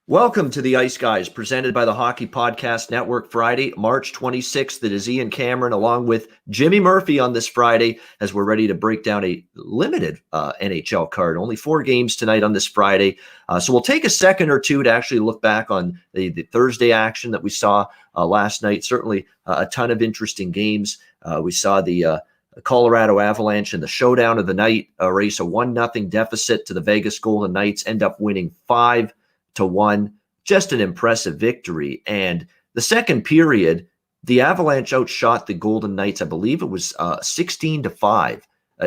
Welcome to the Ice Guys, presented by the Hockey Podcast Network. Friday, March 26th. It is Ian Cameron along with Jimmy Murphy on this Friday as we're ready to break down a limited NHL card. Only 4 games tonight on this Friday. So we'll take a second or two to actually look back on the Thursday action that we saw last night. Certainly a ton of interesting games. We saw the Colorado Avalanche in the showdown of the night erase a 1-0 deficit to the Vegas Golden Knights, end up winning 5-1. Just an impressive victory. And the second period, the Avalanche outshot the Golden Knights. I believe it was 16-5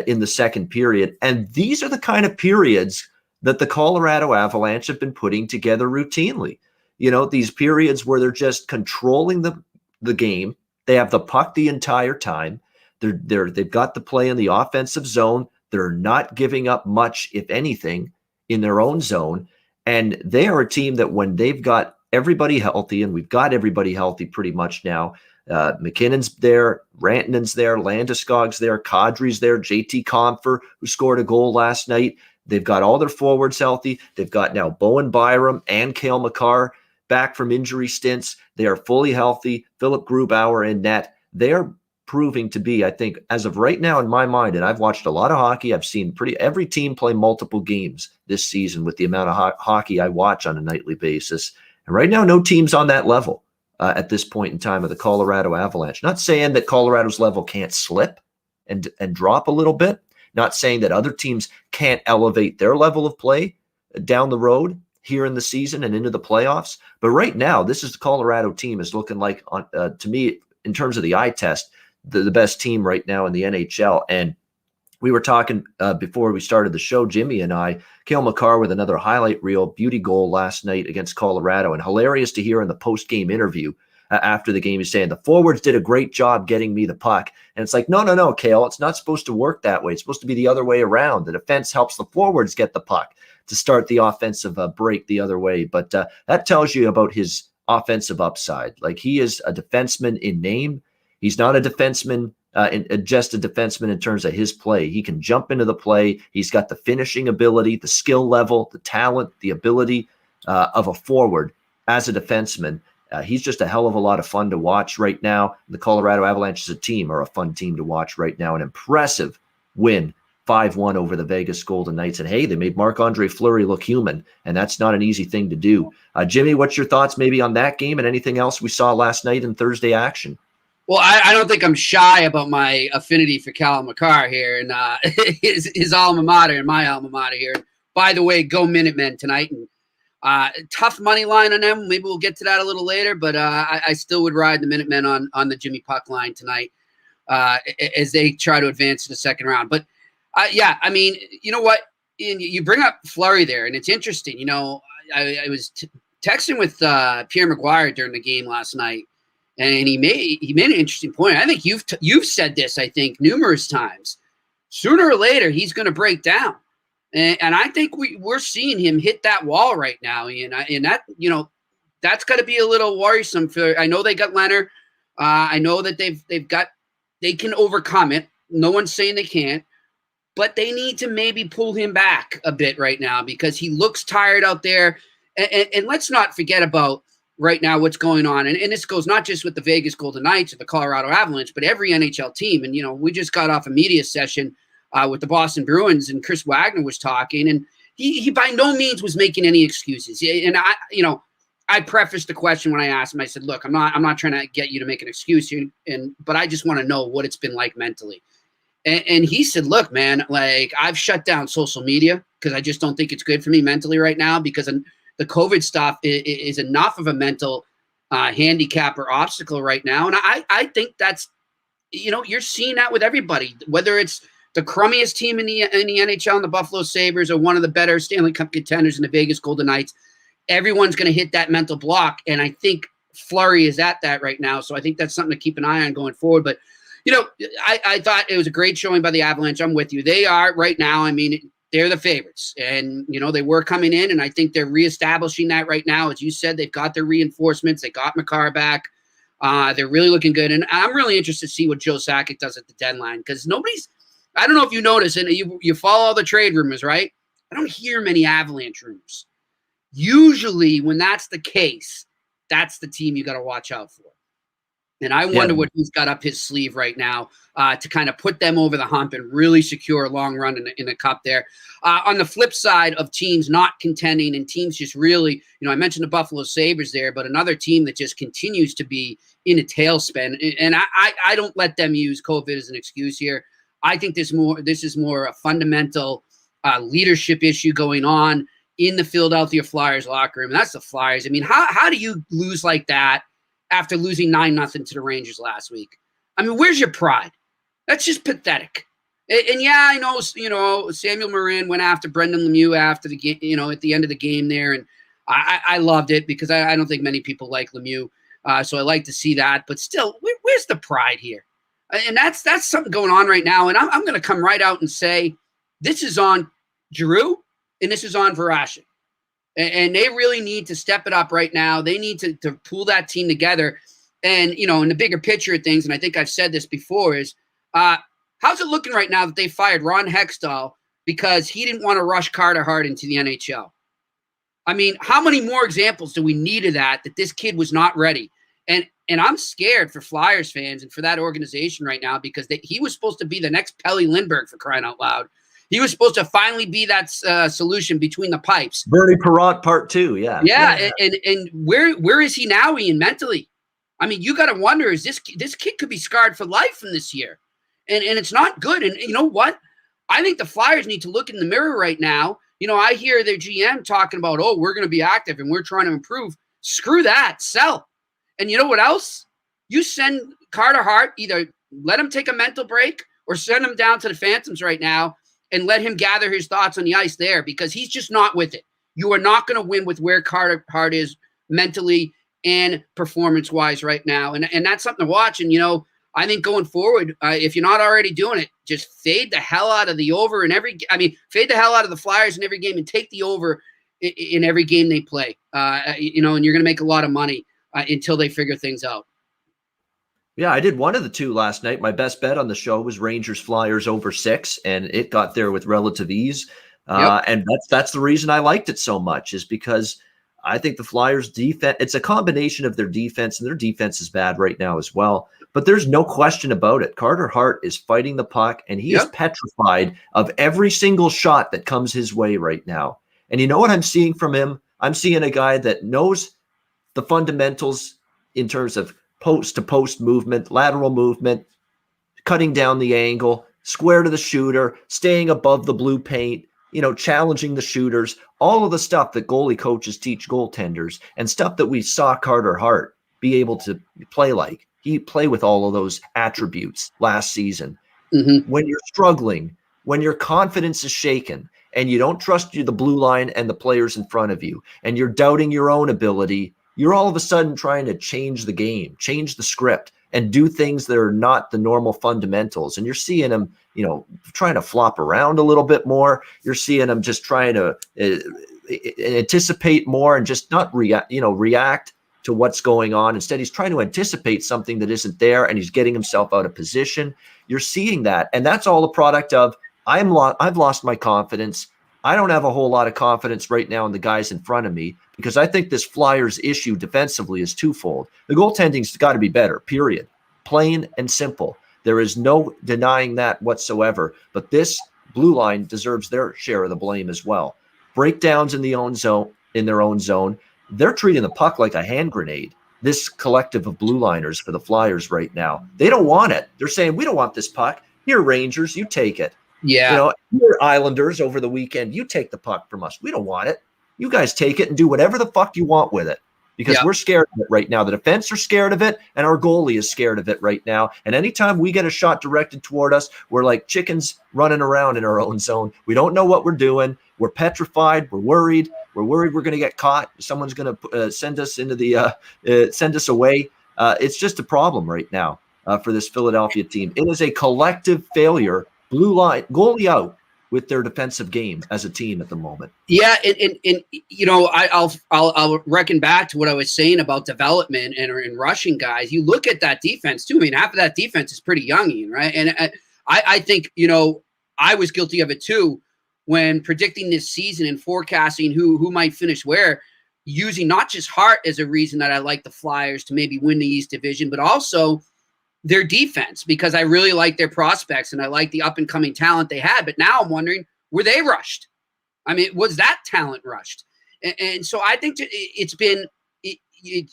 in the second period. And these are the kind of periods that the Colorado Avalanche have been putting together routinely. You know, these periods where they're just controlling the game. They have the puck the entire time. They've got the play in the offensive zone. They're not giving up much, if anything, in their own zone. And they are a team that when they've got everybody healthy, and we've got everybody healthy pretty much now, McKinnon's there, Rantanen's there, Landeskog's there, Kadri's there, JT Compher, who scored a goal last night. They've got all their forwards healthy. They've got now Bowen Byram and Cale Makar back from injury stints. They are fully healthy. Philip Grubauer in net. They are proving to be, I think, as of right now in my mind, and I've watched a lot of hockey. I've seen every team play multiple games this season with the amount of hockey I watch on a nightly basis. And right now, no team's on that level at this point in time of the Colorado Avalanche. Not saying that Colorado's level can't slip and drop a little bit. Not saying that other teams can't elevate their level of play down the road here in the season and into the playoffs. But right now, this is the Colorado team is looking like, to me, in terms of the eye test, the best team right now in the NHL. And we were talking before we started the show, Jimmy and I, Cale Makar with another highlight reel beauty goal last night against Colorado. And hilarious to hear in the post-game interview after the game, he's saying the forwards did a great job getting me the puck. And it's like, no, Cale, it's not supposed to work that way. It's supposed to be the other way around. The defense helps the forwards get the puck to start the offensive break the other way. But that tells you about his offensive upside. Like, he is a defenseman in name. He's not a defenseman, just a defenseman in terms of his play. He can jump into the play. He's got the finishing ability, the skill level, the talent, the ability of a forward as a defenseman. He's just a hell of a lot of fun to watch right now. The Colorado Avalanche as a team are a fun team to watch right now. An impressive win, 5-1 over the Vegas Golden Knights. And hey, they made Marc-Andre Fleury look human, and that's not an easy thing to do. Jimmy, what's your thoughts maybe on that game and anything else we saw last night in Thursday action? Well, I don't think I'm shy about my affinity for Cale Makar here and his alma mater and my alma mater here. By the way, go Minutemen tonight. And tough money line on them. Maybe we'll get to that a little later, but I still would ride the Minutemen on the Jimmy Puck line tonight as they try to advance to the second round. But, yeah, I mean, you know what? You bring up Fleury there, and it's interesting. You know, I was texting with Pierre Maguire during the game last night. And he made an interesting point. I think you've said this, I think, numerous times. Sooner or later, he's going to break down, and I think we're seeing him hit that wall right now. And that, you know, that's got to be a little worrisome. I know they got Leonard. I know that they can overcome it. No one's saying they can't, but they need to maybe pull him back a bit right now because he looks tired out there. And let's not forget about right now what's going on. And this goes not just with the Vegas Golden Knights or the Colorado Avalanche, but every NHL team. And, you know, we just got off a media session with the Boston Bruins, and Chris Wagner was talking, and he by no means was making any excuses. And I prefaced the question when I asked him. I said, look, I'm not trying to get you to make an excuse here, but I just want to know what it's been like mentally. And he said, look, man, like, I've shut down social media because I just don't think it's good for me mentally right now, because the COVID stuff is enough of a mental handicap or obstacle right now. And I think that's, you know, you're seeing that with everybody, whether it's the crummiest team in the NHL and the Buffalo Sabres or one of the better Stanley Cup contenders in the Vegas Golden Knights. Everyone's going to hit that mental block. And I think Fleury is at that right now. So I think that's something to keep an eye on going forward. But, you know, I thought it was a great showing by the Avalanche. I'm with you. They are right now. I mean, they're the favorites, and, you know, they were coming in, and I think they're reestablishing that right now. As you said, they've got their reinforcements. They got Makar back. They're really looking good. And I'm really interested to see what Joe Sakic does at the deadline, because I don't know if you notice, and you follow all the trade rumors, right? I don't hear many Avalanche rumors. Usually when that's the case, that's the team you got to watch out for. And I wonder what he's got up his sleeve right now to kind of put them over the hump and really secure a long run in the cup there. On the flip side of teams not contending and teams just really, I mentioned the Buffalo Sabres there, but another team that just continues to be in a tailspin. And I don't let them use COVID as an excuse here. I think this is more a fundamental leadership issue going on in the Philadelphia Flyers locker room. And that's the Flyers. I mean, how do you lose like that after losing 9-0 to the Rangers last week? I mean, where's your pride? That's just pathetic. And yeah, I know, Samuel Morin went after Brendan Lemieux after the game, at the end of the game there. And I loved it because I don't think many people like Lemieux. So I like to see that. But still, where's the pride here? And that's something going on right now. And I'm going to come right out and say this is on Giroux and this is on Voracek. And they really need to step it up right now. They need to pull that team together. And, in the bigger picture of things, and I think I've said this before, is how's it looking right now that they fired Ron Hextall because he didn't want to rush Carter Hart into the NHL? I mean, how many more examples do we need of that this kid was not ready? And I'm scared for Flyers fans and for that organization right now because he was supposed to be the next Pelle Lindbergh, for crying out loud. He was supposed to finally be that solution between the pipes. Bernie Perrott part 2, yeah. Yeah, and where is he now, Ian, mentally? I mean, you got to wonder, is this kid could be scarred for life from this year. And it's not good. And you know what? I think the Flyers need to look in the mirror right now. I hear their GM talking about, we're going to be active and we're trying to improve. Screw that. Sell. And you know what else? You send Carter Hart, either let him take a mental break or send him down to the Phantoms right now and let him gather his thoughts on the ice there because he's just not with it. You are not going to win with where Carter Hart is mentally and performance-wise right now. And that's something to watch. And, I think going forward, if you're not already doing it, just fade the hell out of the over fade the hell out of the Flyers in every game and take the over in every game they play. And you're going to make a lot of money until they figure things out. Yeah, I did one of the two last night. My best bet on the show was Rangers Flyers over 6, and it got there with relative ease. And that's the reason I liked it so much, is because I think the Flyers defense, it's a combination of their defense, and their defense is bad right now as well. But there's no question about it. Carter Hart is fighting the puck, and he is petrified of every single shot that comes his way right now. And you know what I'm seeing from him? I'm seeing a guy that knows the fundamentals in terms of post-to-post movement, lateral movement, cutting down the angle, square to the shooter, staying above the blue paint, challenging the shooters, all of the stuff that goalie coaches teach goaltenders and stuff that we saw Carter Hart be able to play like. He played with all of those attributes last season. Mm-hmm. When you're struggling, when your confidence is shaken, and you don't trust the blue line and the players in front of you, and you're doubting your own ability, you're all of a sudden trying to change the game, change the script, and do things that are not the normal fundamentals. And you're seeing him, trying to flop around a little bit more. You're seeing him just trying to anticipate more and just not react to what's going on. Instead, he's trying to anticipate something that isn't there, and he's getting himself out of position. You're seeing that, and that's all a product of I've lost my confidence. I don't have a whole lot of confidence right now in the guys in front of me because I think this Flyers issue defensively is twofold. The goaltending's got to be better, period. Plain and simple. There is no denying that whatsoever. But this blue line deserves their share of the blame as well. Breakdowns in their own zone. They're treating the puck like a hand grenade. This collective of blue liners for the Flyers right now. They don't want it. They're saying, we don't want this puck. Here, Rangers, you take it. Yeah. You're Islanders over the weekend. You take the puck from us. We don't want it. You guys take it and do whatever the fuck you want with it because we're scared of it right now. The defense are scared of it, and our goalie is scared of it right now. And anytime we get a shot directed toward us, we're like chickens running around in our own zone. We don't know what we're doing. We're petrified. We're worried. We're worried we're going to get caught. Someone's going to send us send us away. It's just a problem right now for this Philadelphia team. It is a collective failure. Blue line, goalie out with their defensive game as a team at the moment. Yeah, and I'll reckon back to what I was saying about development and rushing guys. You look at that defense too. I mean, half of that defense is pretty young, Ian, right? And I think I was guilty of it too. when predicting this season and forecasting who might finish where, using not just heart as a reason that I like the Flyers to maybe win the East Division, but also their defense, because I really like their prospects and I like the up-and-coming talent they had. But now I'm wondering, were they rushed? I mean, was that talent rushed? And so I think it's been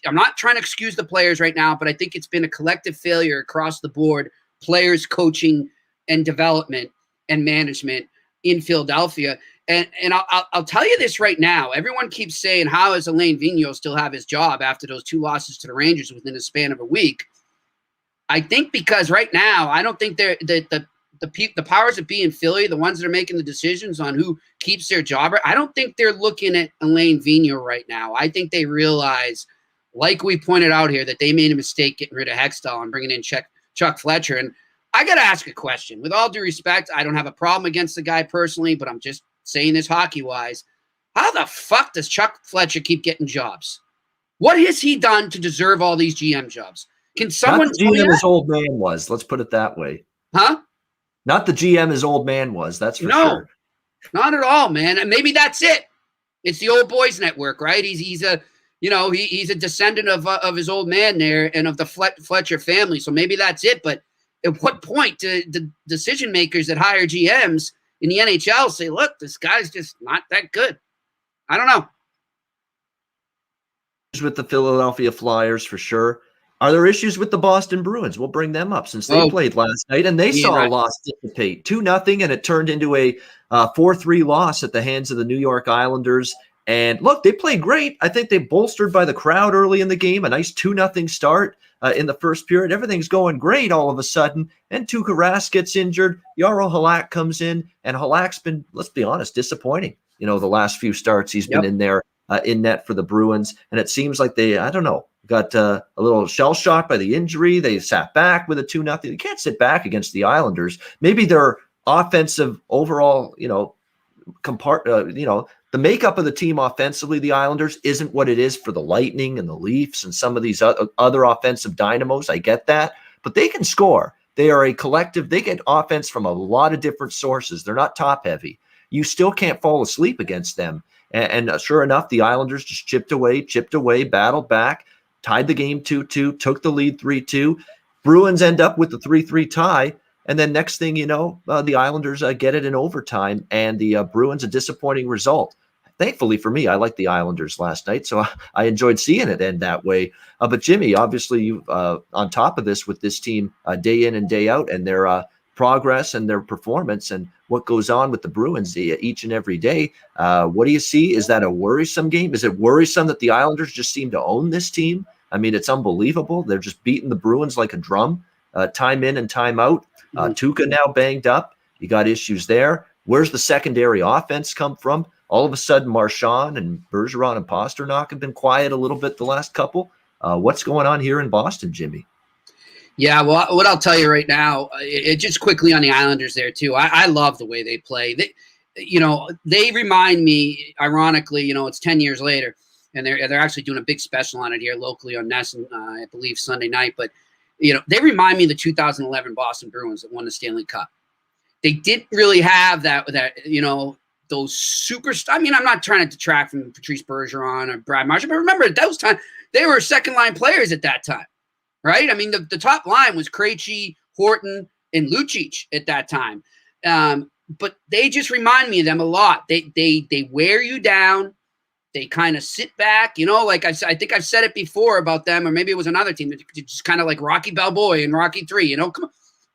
I'm not trying to excuse the players right now, but I think it's been a collective failure across the board, players, coaching, and development and management in Philadelphia. And I'll tell you this right now. Everyone keeps saying, how does Alain Vigneault still have his job after those 2 losses to the Rangers within the span of a week? I think because right now, I don't think the powers that be in Philly, the ones that are making the decisions on who keeps their job, I don't think they're looking at Alain Vigneault right now. I think they realize, like we pointed out here, that they made a mistake getting rid of Hextall and bringing in Chuck Fletcher. And I got to ask a question. With all due respect, I don't have a problem against the guy personally, but I'm just saying this hockey-wise. How the fuck does Chuck Fletcher keep getting jobs? What has he done to deserve all these GM jobs? Can someone Not the GM his old man was. Let's put it that way. Huh? Not the GM his old man was. That's for sure. Not at all, man. And maybe that's it. It's the old boys network, right? He's a he's a descendant of his old man there and of the Fletcher family. So maybe that's it. But at what point do the decision makers that hire GMs in the NHL say, look, this guy's just not that good? I don't know. With the Philadelphia Flyers, for sure. Are there issues with the Boston Bruins? We'll bring them up since they played last night, and they saw a loss dissipate 2-0, and it turned into a 4-3 loss at the hands of the New York Islanders. And look, they played great. I think they bolstered by the crowd early in the game, a nice 2-0 start in the first period. Everything's going great all of a sudden, and Tuukka Rask gets injured. Jaro Halak comes in, and Halak's been, let's be honest, disappointing. The last few starts he's been in there in net for the Bruins, and it seems like they, I don't know, got a little shell-shocked by the injury. They sat back with a 2-0. You can't sit back against the Islanders. Maybe their offensive overall, the makeup of the team offensively, the Islanders, isn't what it is for the Lightning and the Leafs and some of these other offensive dynamos. I get that. But they can score. They are a collective. They get offense from a lot of different sources. They're not top-heavy. You still can't fall asleep against them. And sure enough, the Islanders just chipped away, battled back, tied the game 2-2, took the lead 3-2. Bruins end up with the 3-3 tie. And then next thing you know, the Islanders get it in overtime, and the Bruins, a disappointing result. Thankfully for me, I liked the Islanders last night, so I enjoyed seeing it end that way. But Jimmy, obviously, you on top of this with this team day in and day out, and their progress and their performance and what goes on with the Bruins each and every day. What do you see? Is that a worrisome game? Is it worrisome that the Islanders just seem to own this team? I mean, it's unbelievable. They're just beating the Bruins like a drum, time in and time out. Tuukka now banged up. You got issues there. Where's the secondary offense come from? All of a sudden, Marchand and Bergeron and Pasternak have been quiet a little bit the last couple. What's going on here in Boston, Jimmy? Yeah, well, what I'll tell you right now, just quickly on the Islanders there too. I love the way they play. They remind me, ironically, it's 10 years later, and they're actually doing a big special on it here locally on NESN, I believe Sunday night. But they remind me of the 2011 Boston Bruins that won the Stanley Cup. They didn't really have that those superstars. I mean, I'm not trying to detract from Patrice Bergeron or Brad Marchand, but remember at those times they were second line players at that time. Right? I mean, the top line was Krejci, Horton, and Lucic at that time. But they just remind me of them a lot. They wear you down. They kind of sit back. Like I think I've said it before about them, or maybe it was another team that just kind of like Rocky Balboa in Rocky 3. Come on,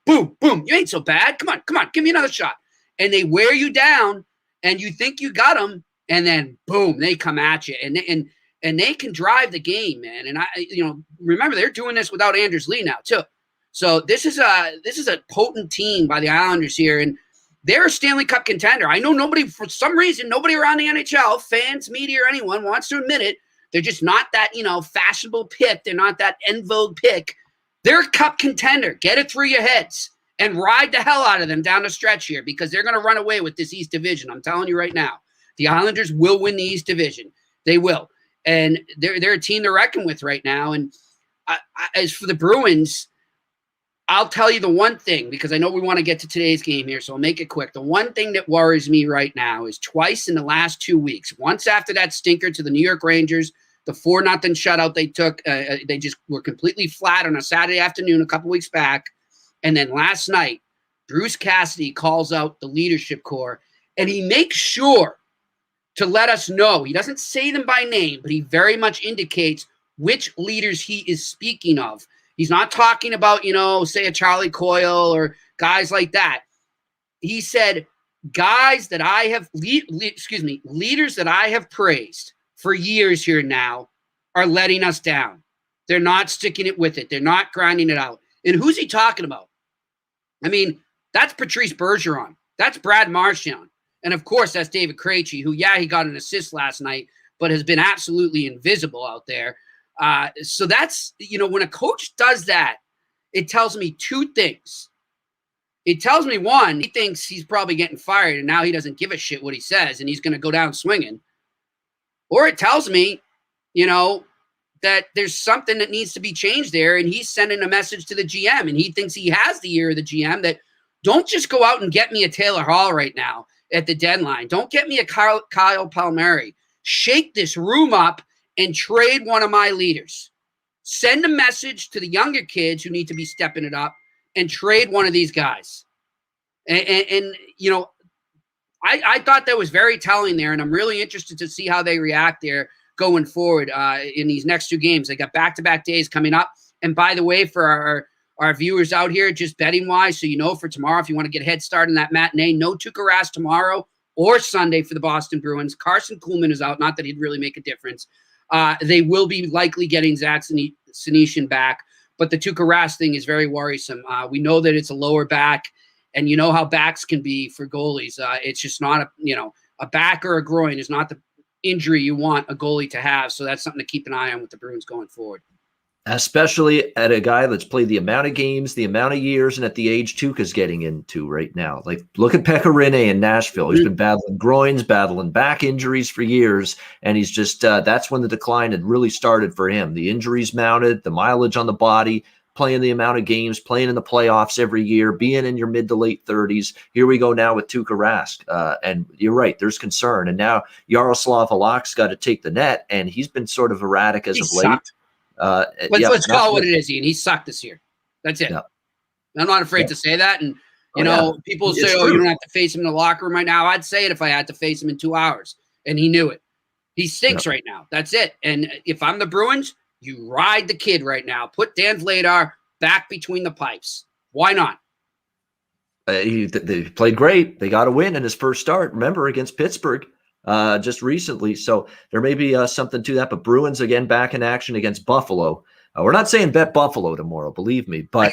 boom, boom. You ain't so bad. Come on, give me another shot. And they wear you down, and you think you got them, and then boom, they come at you, and they can drive the game, man. And remember they're doing this without Anders Lee now too. So this is a potent team by the Islanders here, and they're a Stanley Cup contender. I know for some reason, nobody around the NHL, fans, media, or anyone wants to admit it. They're just not that fashionable pick. They're not that en vogue pick. They're a Cup contender. Get it through your heads and ride the hell out of them down the stretch here, because they're going to run away with this East Division. I'm telling you right now, the Islanders will win the East Division. They will. And they're a team to reckon with right now. And as for the Bruins, I'll tell you the one thing, because I know we want to get to today's game here, so I'll make it quick. The one thing that worries me right now is twice in the last 2 weeks, once after that stinker to the New York Rangers, the 4-0 shutout they took, they just were completely flat on a Saturday afternoon a couple weeks back. And then last night, Bruce Cassidy calls out the leadership core, and he makes sure to let us know. He doesn't say them by name, but he very much indicates which leaders he is speaking of. He's not talking about, say a Charlie Coyle or guys like that. He said, guys that I have, leaders that I have praised for years here now are letting us down. They're not sticking it with it. They're not grinding it out. And who's he talking about? I mean, that's Patrice Bergeron. That's Brad Marchand. And of course, that's David Krejci, who, he got an assist last night, but has been absolutely invisible out there. So that's, when a coach does that, it tells me two things. It tells me, one, he thinks he's probably getting fired and now he doesn't give a shit what he says and he's going to go down swinging. Or it tells me, that there's something that needs to be changed there and he's sending a message to the GM and he thinks he has the ear of the GM that don't just go out and get me a Taylor Hall right now at the deadline. Don't get me a Kyle Palmieri. Shake this room up and trade one of my leaders. Send a message to the younger kids who need to be stepping it up and trade one of these guys. And I thought that was very telling there, and I'm really interested to see how they react there going forward in these next two games. They got back-to-back days coming up. And by the way, for our viewers out here, just betting-wise, so for tomorrow, if you want to get a head start in that matinee, no Tuukka Rask tomorrow or Sunday for the Boston Bruins. Carson Kuhlman is out, not that he'd really make a difference. They will be likely getting Zach Senyshyn back, but the Tuukka Rask thing is very worrisome. We know that it's a lower back, and you know how backs can be for goalies. It's just not a back or a groin is not the injury you want a goalie to have. So that's something to keep an eye on with the Bruins going forward. Especially at a guy that's played the amount of games, the amount of years, and at the age Tuukka's getting into right now. Like, look at Pekka Rinne in Nashville. He's been battling groins, battling back injuries for years, and he's just that's when the decline had really started for him. The injuries mounted, the mileage on the body, playing the amount of games, playing in the playoffs every year, being in your mid to late 30s. Here we go now with Tuukka Rask. And you're right, there's concern. And now Yaroslav Halak's got to take the net, and he's been sort of erratic as of late. Let's call it what it is, Ian. He sucked this year. That's it. Yeah. I'm not afraid to say that. And, people say, you don't have to face him in the locker room right now. I'd say it if I had to face him in 2 hours. And he knew it. He stinks right now. That's it. And if I'm the Bruins, you ride the kid right now. Put Dan Vladar back between the pipes. Why not? They played great. They got a win in his first start, remember, against Pittsburgh. Just recently. So there may be something to that, but Bruins again back in action against Buffalo. We're not saying bet Buffalo tomorrow, believe me, but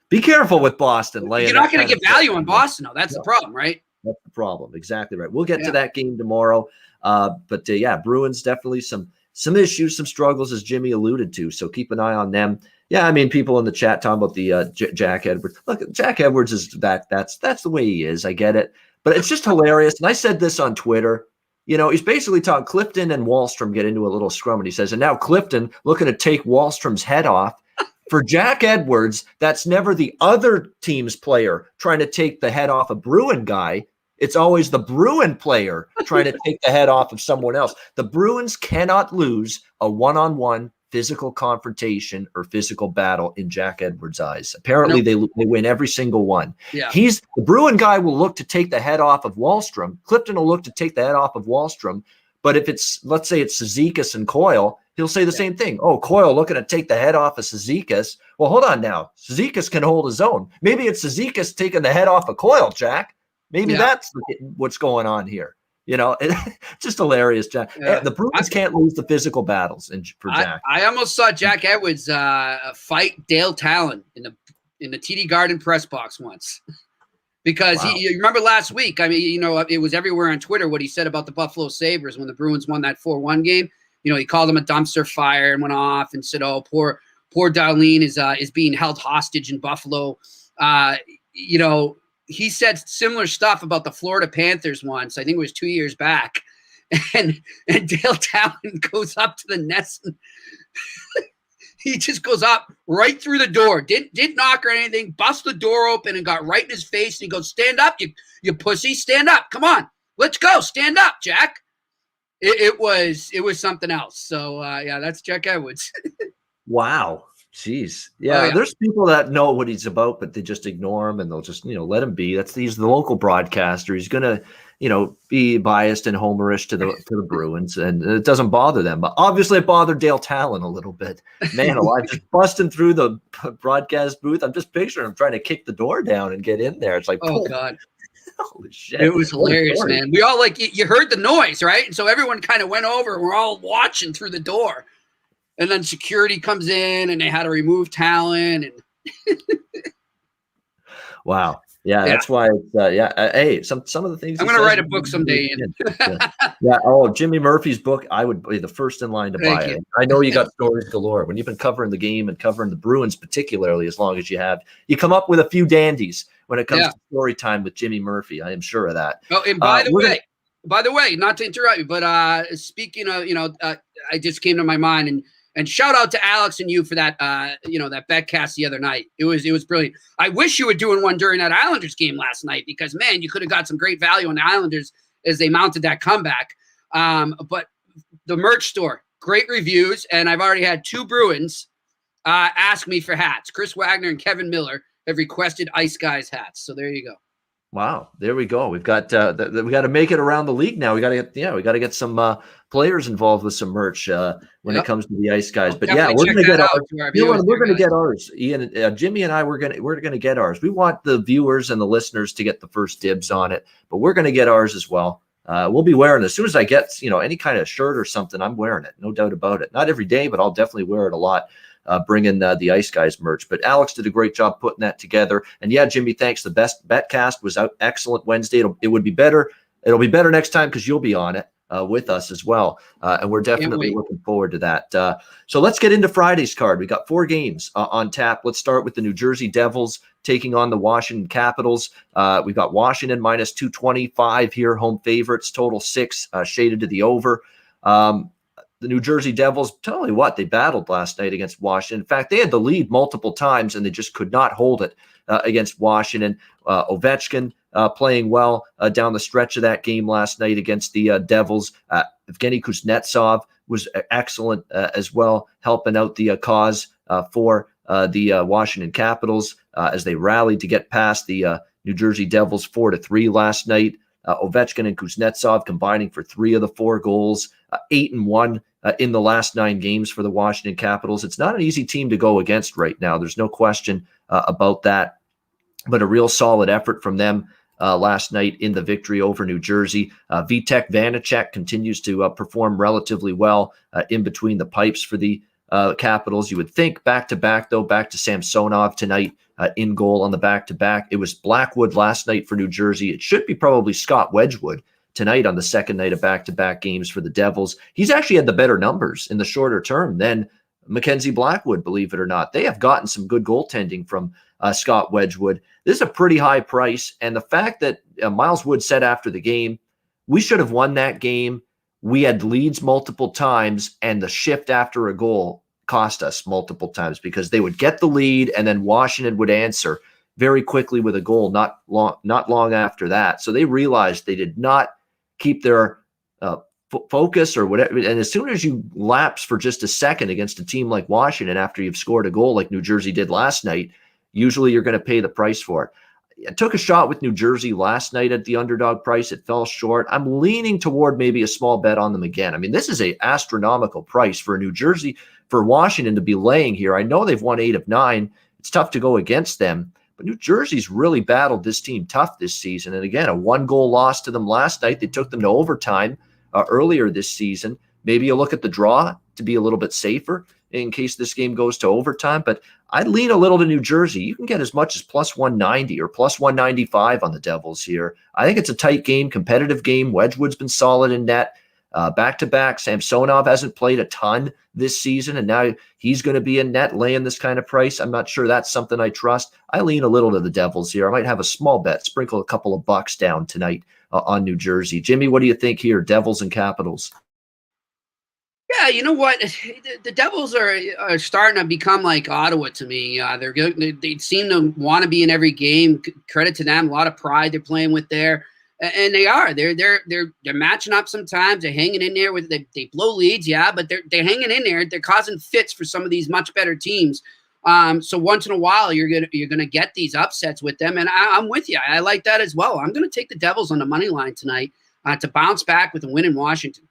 be careful with Boston. You're not going to get value on Boston, though. That's the problem, right? That's the problem. Exactly right. We'll get to that game tomorrow. But Bruins definitely some issues, some struggles, as Jimmy alluded to. So keep an eye on them. Yeah, I mean, people in the chat talking about the Jack Edwards. Look, Jack Edwards is that's the way he is. I get it. But it's just hilarious. And I said this on Twitter. He's basically talking Clifton and Wahlstrom get into a little scrum. And he says, and now Clifton looking to take Wahlstrom's head off. For Jack Edwards, that's never the other team's player trying to take the head off a Bruin guy. It's always the Bruin player trying to take the head off of someone else. The Bruins cannot lose a one-on-one physical confrontation or physical battle in Jack Edwards' eyes. Apparently, they win every single one. Yeah. The Bruin guy will look to take the head off of Wahlstrom. Clifton will look to take the head off of Wahlstrom. But if let's say it's Cizikas and Coyle, he'll say the same thing. Oh, Coyle looking to take the head off of Cizikas. Well, hold on now. Cizikas can hold his own. Maybe it's Cizikas taking the head off of Coyle, Jack. Maybe that's what's going on here. Just hilarious, Jack. Yeah. The Bruins can't lose the physical battles for Jack. I almost saw Jack Edwards fight Dale Talon in the TD Garden press box once. Because you remember last week, I mean, it was everywhere on Twitter what he said about the Buffalo Sabres when the Bruins won that 4-1 game. He called them a dumpster fire and went off and said, oh, poor Darlene is being held hostage in Buffalo. He said similar stuff about the Florida Panthers once. I think it was 2 years back. And Dale Talon goes up to the nest. He just goes up right through the door. Didn't knock or anything. Bust the door open and got right in his face. And he goes, "Stand up, you pussy! Stand up! Come on, let's go! Stand up, Jack!" It was something else. So yeah, that's Jack Edwards. Wow. Jeez. Oh, Yeah, yeah. there's people that know what he's about, but they just ignore him and they'll just, let him be. He's the local broadcaster. He's gonna, be biased and homerish to the Bruins, and it doesn't bother them. But obviously it bothered Dale Talon a little bit. Man alive, just busting through the broadcast booth. I'm just picturing him trying to kick the door down and get in there. It's like, oh God. Holy shit. It was hilarious, man. We all you heard the noise, right? And so everyone kind of went over and we're all watching through the door. And then security comes in and they had to remove Talon. And wow. Yeah, that's why it's hey, some of the things I'm going to write a book someday. Yeah. Oh, Jimmy Murphy's book, I would be the first in line to buy it. I know you got stories galore. When you've been covering the game and covering the Bruins particularly as long as you have, you come up with a few dandies when it comes to story time with Jimmy Murphy. I am sure of that. Oh, and by the way, not to interrupt you, but speaking of, I just came to my mind and shout out to Alex and you for that, that betcast the other night. It was brilliant. I wish you were doing one during that Islanders game last night because, man, you could have got some great value on the Islanders as they mounted that comeback. But the merch store, great reviews, and I've already had 2 Bruins ask me for hats. Chris Wagner and Kevin Miller have requested Ice Guys hats. So there you go. Wow, there we go. We've got we got to make it around the league now. We got to get some players involved with some merch when it comes to the Ice Guys. But yeah, we're going to get ours. We're going to get ours. Ian, Jimmy, and I we're going to get ours. We want the viewers and the listeners to get the first dibs on it, but we're going to get ours as well. We'll be wearing it as soon as I get any kind of shirt or something. I'm wearing it, no doubt about it. Not every day, but I'll definitely wear it a lot. Bringing the Ice Guys merch. But Alex did a great job putting that together. And yeah, Jimmy, thanks. The best betcast was out excellent Wednesday. It would be better. It'll be better next time because you'll be on it with us as well. And we're definitely looking forward to that. So let's get into Friday's card. We got 4 games on tap. Let's start with the New Jersey Devils taking on the Washington Capitals. We've got Washington minus 225 here, home favorites, total 6, shaded to the over. The New Jersey Devils, tell you what, they battled last night against Washington. In fact, they had the lead multiple times, and they just could not hold it against Washington. Ovechkin playing well down the stretch of that game last night against the Devils. Evgeny Kuznetsov was excellent as well, helping out the cause for the Washington Capitals as they rallied to get past the New Jersey Devils 4-3 last night. Ovechkin and Kuznetsov combining for 3 of the 4 goals, 8-1 in the last 9 games for the Washington Capitals. It's not an easy team to go against right now. There's no question about that, but a real solid effort from them last night in the victory over New Jersey. Vitek Vanacek continues to perform relatively well in between the pipes for the Capitals. You would think back-to-back, though, back to Samsonov tonight in goal on the back-to-back. It was Blackwood last night for New Jersey. It should be probably Scott Wedgwood tonight on the second night of back-to-back games for the Devils. He's actually had the better numbers in the shorter term than Mackenzie Blackwood, believe it or not. They have gotten some good goaltending from Scott Wedgwood. This is a pretty high price, and the fact that Miles Wood said after the game, we should have won that game. We had leads multiple times, and the shift after a goal cost us multiple times because they would get the lead, and then Washington would answer very quickly with a goal not long after that. So they realized they did not keep their focus or whatever. And as soon as you lapse for just a second against a team like Washington after you've scored a goal like New Jersey did last night, usually you're going to pay the price for it. I took a shot with New Jersey last night at the underdog price. It fell short. I'm leaning toward maybe a small bet on them again. I mean, this is an astronomical price for New Jersey, for Washington to be laying here. I know they've won 8 of 9. It's tough to go against them, but New Jersey's really battled this team tough this season. And again, a 1-goal loss to them last night. They took them to overtime earlier this season. Maybe you look at the draw to be a little bit safer in case this game goes to overtime, but I'd lean a little to New Jersey. You can get as much as plus 190 or plus 195 on the Devils here. I think it's a tight game, competitive game. Wedgwood's been solid in net. Back-to-back, Samsonov hasn't played a ton this season, and now he's going to be in net laying this kind of price. I'm not sure that's something I trust. I lean a little to the Devils here. I might have a small bet, sprinkle a couple of bucks down tonight on New Jersey. Jimmy, what do you think here, Devils and Capitals? Yeah, you know what? The Devils are starting to become like Ottawa to me. They're good. They seem to want to be in every game. Credit to them. A lot of pride they're playing with there, and they are. They're matching up sometimes. They're hanging in there with. They blow leads, yeah, but they're hanging in there. They're causing fits for some of these much better teams. So once in a while, you're gonna get these upsets with them, and I'm with you. I like that as well. I'm gonna take the Devils on the money line tonight to bounce back with a win in Washington.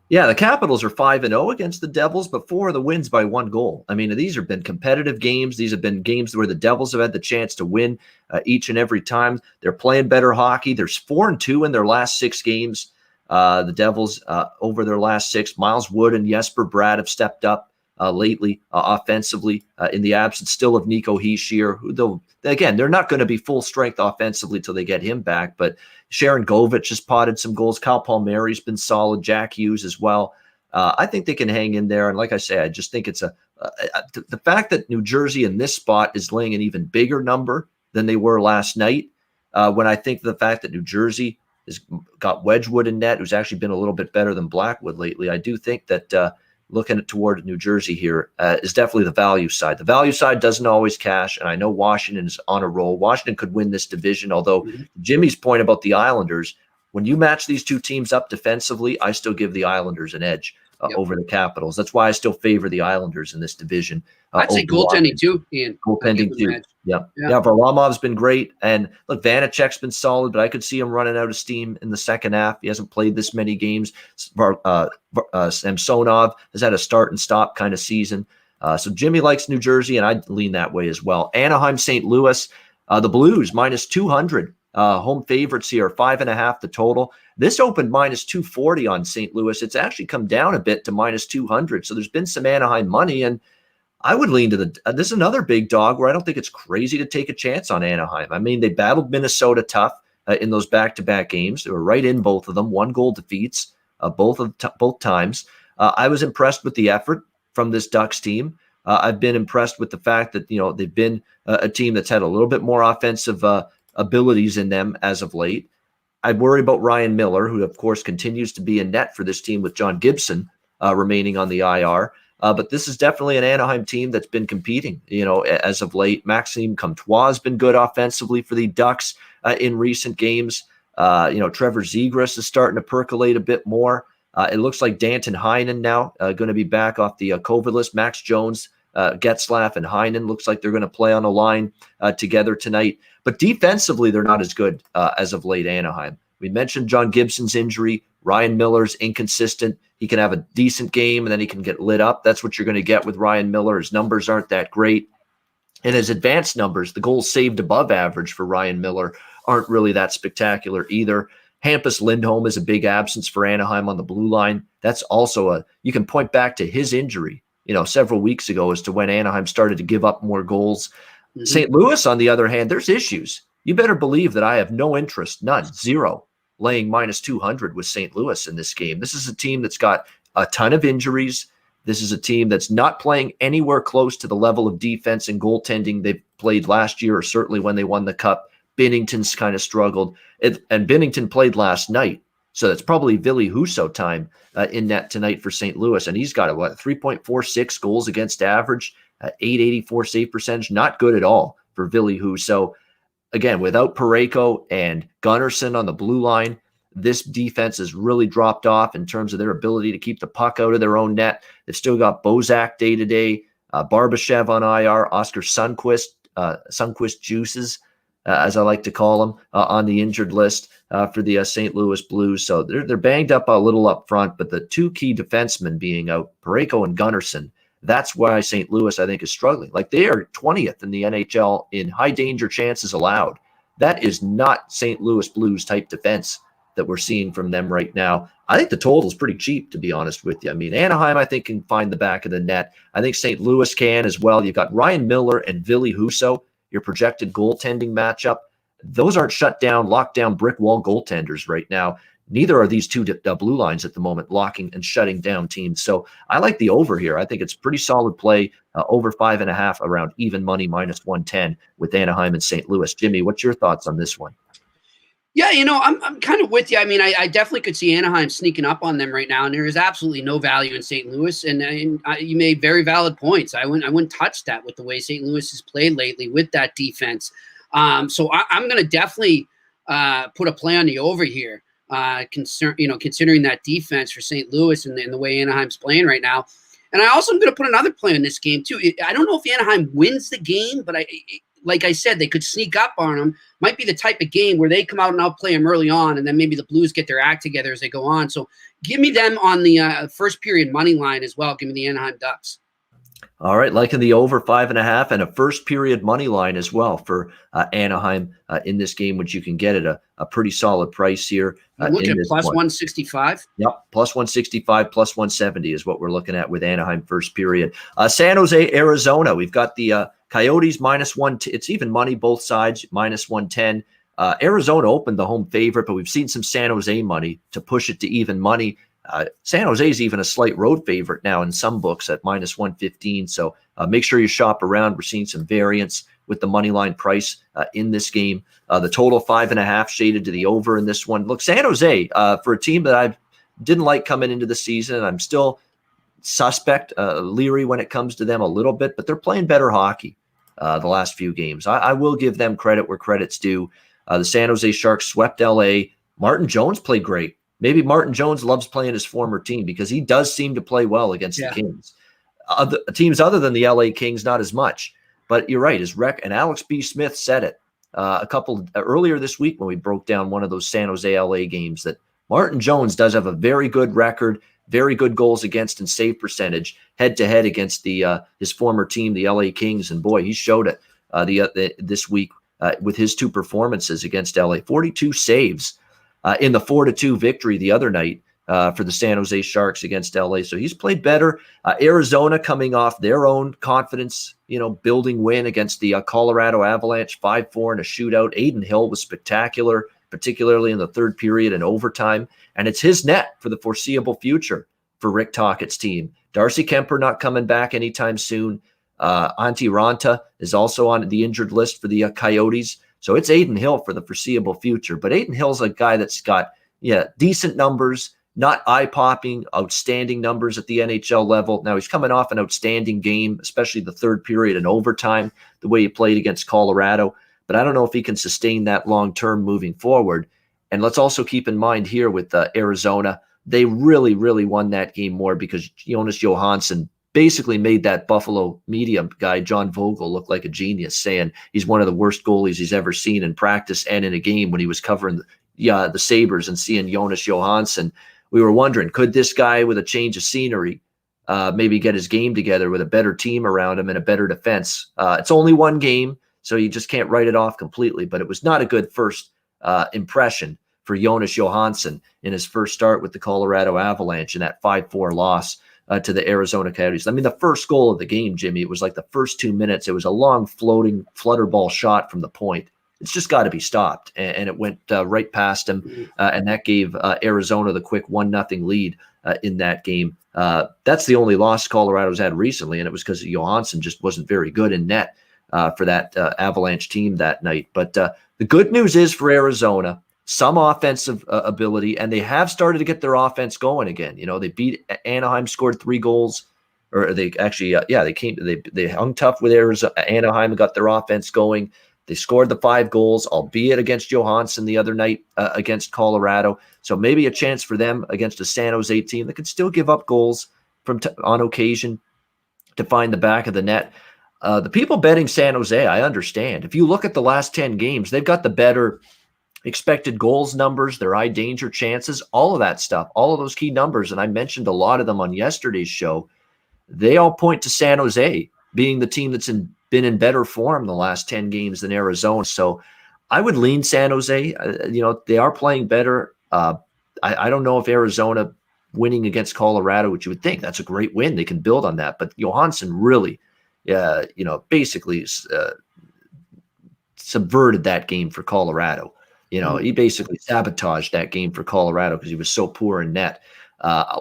Yeah, the Capitals are 5-0 against the Devils, but 4 of the wins by 1 goal. I mean, these have been competitive games. These have been games where the Devils have had the chance to win each and every time. They're playing better hockey. There's 4-2 in their last 6 games. The Devils over their last 6. Miles Wood and Jesper Bratt have stepped up lately offensively in the absence still of Nico Hischier, who they're not going to be full strength offensively till they get him back, but Sharon Govich has potted some goals. Kyle Palmieri's been solid. Jack Hughes as well. I think they can hang in there. And like I say, I just think it's the fact that New Jersey in this spot is laying an even bigger number than they were last night. When I think the fact that New Jersey has got Wedgwood in net, who's actually been a little bit better than Blackwood lately, I do think that looking toward New Jersey here is definitely the value side. The value side doesn't always cash, and I know Washington is on a roll. Washington could win this division, although Jimmy's point about the Islanders, when you match these two teams up defensively, I still give the Islanders an edge over the Capitals. That's why I still favor the Islanders in this division. I'd say goaltending too, Ian. Goaltending too. Yeah. Varlamov's been great. And look, Vanacek's been solid, but I could see him running out of steam in the second half. He hasn't played this many games. Samsonov has had a start and stop kind of season. So Jimmy likes New Jersey, and I'd lean that way as well. Anaheim, St. Louis, the Blues, minus 200. Home favorites here, 5.5 the total. This opened minus 240 on St. Louis. It's actually come down a bit to minus 200. So there's been some Anaheim money, and I would lean to this is another big dog where I don't think it's crazy to take a chance on Anaheim. I mean, they battled Minnesota tough in those back-to-back games. They were right in both of them, 1-goal defeats both times. I was impressed with the effort from this Ducks team. I've been impressed with the fact that they've been a team that's had a little bit more offensive abilities in them as of late. I worry about Ryan Miller, who of course continues to be in net for this team with John Gibson remaining on the IR. But this is definitely an Anaheim team that's been competing, as of late. Maxime Comtois has been good offensively for the Ducks in recent games. Trevor Zegras is starting to percolate a bit more. It looks like Danton Heinen now going to be back off the COVID list. Max Jones, Getzlaff, and Heinen looks like they're going to play on a line together tonight. But defensively, they're not as good as of late, Anaheim. We mentioned John Gibson's injury. Ryan Miller's inconsistent. He can have a decent game, and then he can get lit up. That's what you're going to get with Ryan Miller. His numbers aren't that great. And his advanced numbers, the goals saved above average for Ryan Miller, aren't really that spectacular either. Hampus Lindholm is a big absence for Anaheim on the blue line. That's also you can point back to his injury, several weeks ago as to when Anaheim started to give up more goals. Mm-hmm. St. Louis, on the other hand, there's issues. You better believe that I have no interest, none, zero, laying minus 200 with St. Louis in this game. This is a team that's got a ton of injuries. This is a team that's not playing anywhere close to the level of defense and goaltending they played last year, or certainly when they won the Cup. Binnington's kind of struggled, and Binnington played last night. So that's probably Ville Husso time in net tonight for St. Louis. And he's got 3.46 goals against average, 884 save percentage. Not good at all for Ville Husso. Again, without Parayko and Gunnarsson on the blue line, this defense has really dropped off in terms of their ability to keep the puck out of their own net. They've still got Bozak day-to-day, Barbashev on IR, Oscar Sundqvist juices, as I like to call him, on the injured list for the St. Louis Blues. So they're banged up a little up front, but the two key defensemen being out, Parayko and Gunnarsson, that's why St. Louis, I think, is struggling. Like, they are 20th in the NHL in high danger chances allowed. That is not St. Louis Blues type defense that we're seeing from them right now. I think the total is pretty cheap, to be honest with you. I mean, Anaheim, I think, can find the back of the net. I think St. Louis can as well. You've got Ryan Miller and Ville Husso, your projected goaltending matchup. Those aren't shut down, locked down brick wall goaltenders right now. Neither are these two blue lines at the moment, locking and shutting down teams. So I like the over here. I think it's pretty solid play, over 5.5 around even money, minus 110 with Anaheim and St. Louis. Jimmy, what's your thoughts on this one? Yeah, I'm kind of with you. I mean, I definitely could see Anaheim sneaking up on them right now, and there is absolutely no value in St. Louis. And you made very valid points. I wouldn't touch that with the way St. Louis has played lately with that defense. So I'm going to definitely put a play on the over here. Considering that defense for St. Louis and the way Anaheim's playing right now. And I also am going to put another play on this game too. I don't know if Anaheim wins the game, but like I said, they could sneak up on them. Might be the type of game where they come out and outplay them early on, and then maybe the Blues get their act together as they go on. So give me them on the first period money line as well. Give me the Anaheim Ducks. All right, liking the over 5.5 and a first period money line as well for Anaheim in this game, which you can get at a pretty solid price here. I'm looking at plus 165. Yep, plus 165, plus 170 is what we're looking at with Anaheim first period. San Jose, Arizona. We've got the Coyotes -1. It's even money both sides, -110. Arizona opened the home favorite, but we've seen some San Jose money to push it to even money. San Jose is even a slight road favorite now in some books at -115. So make sure you shop around. We're seeing some variance with the money line price in this game. The total 5.5 shaded to the over in this one. Look, San Jose, for a team that I didn't like coming into the season, I'm still suspect, leery when it comes to them a little bit, but they're playing better hockey the last few games. I will give them credit where credit's due. The San Jose Sharks swept LA. Martin Jones played great. Maybe Martin Jones loves playing his former team because he does seem to play well against the Kings. Other teams other than the LA Kings, not as much. But you're right. And Alex B. Smith said it earlier this week when we broke down one of those San Jose LA games that Martin Jones does have a very good record, very good goals against and save percentage head to head against his former team, the LA Kings. And boy, he showed it this week with his two performances against LA. 42 saves in the 4-2 victory the other night for the San Jose Sharks against LA. So he's played better. Arizona coming off their own confidence, building win against the Colorado Avalanche, 5-4 in a shootout. Aiden Hill was spectacular, particularly in the third period and overtime. And it's his net for the foreseeable future for Rick Tockett's team. Darcy Kemper not coming back anytime soon. Antti Ranta is also on the injured list for the Coyotes. So it's Aiden Hill for the foreseeable future. But Aiden Hill's a guy that's got decent numbers, not eye-popping, outstanding numbers at the NHL level. Now, he's coming off an outstanding game, especially the third period and overtime, the way he played against Colorado. But I don't know if he can sustain that long-term moving forward. And let's also keep in mind here with Arizona, they really, really won that game more because Jonas Johansson basically made that Buffalo media guy, John Vogel, look like a genius, saying he's one of the worst goalies he's ever seen in practice and in a game when he was covering the Sabres and seeing Jonas Johansson. We were wondering, could this guy with a change of scenery maybe get his game together with a better team around him and a better defense? It's only one game, so you just can't write it off completely, but it was not a good first impression for Jonas Johansson in his first start with the Colorado Avalanche in that 5-4 loss to the Arizona Coyotes. I mean, the first goal of the game, Jimmy, it was like the first 2 minutes. It was a long floating flutter ball shot from the point. It's just got to be stopped. And it went right past him. And that gave Arizona the quick 1-0 lead in that game. That's the only loss Colorado's had recently. And it was because Johansson just wasn't very good in net for that Avalanche team that night. But the good news is for Arizona, some offensive ability, and they have started to get their offense going again. They beat Anaheim, scored 3 goals, or they actually, they hung tough with Anaheim and got their offense going. They scored the 5 goals, albeit against Johansson the other night against Colorado. So maybe a chance for them against a San Jose team that can still give up goals on occasion to find the back of the net. The people betting San Jose, I understand. If you look at the last 10 games, they've got the better expected goals numbers, their high danger chances, all of that stuff, all of those key numbers. And I mentioned a lot of them on yesterday's show. They all point to San Jose being the team that's been in better form the last 10 games than Arizona. So I would lean San Jose. They are playing better. I don't know if Arizona winning against Colorado, which you would think that's a great win. They can build on that. But Johansson really, basically subverted that game for Colorado. He basically sabotaged that game for Colorado because he was so poor in net.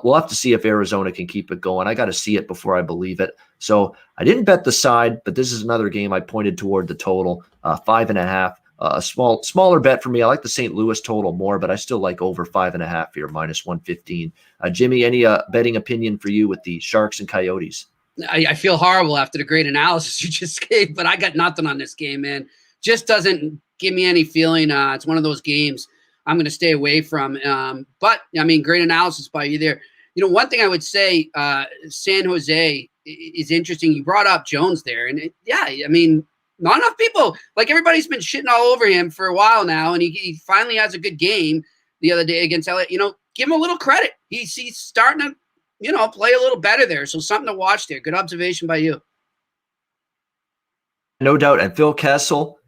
We'll have to see if Arizona can keep it going. I got to see it before I believe it. So I didn't bet the side, but this is another game I pointed toward the total, 5.5 a smaller bet for me. I like the St. Louis total more, but I still like over 5.5 here, -115. Jimmy, any betting opinion for you with the Sharks and Coyotes? I feel horrible after the great analysis you just gave, but I got nothing on this game, man. Just doesn't give me any feeling. It's one of those games I'm going to stay away from. But, I mean, great analysis by you there. One thing I would say, San Jose is interesting. You brought up Jones there. And, I mean, not enough people. Like, everybody's been shitting all over him for a while now, and he finally has a good game the other day against LA. Give him a little credit. He's starting to play a little better there. So something to watch there. Good observation by you. No doubt. And Phil Kessel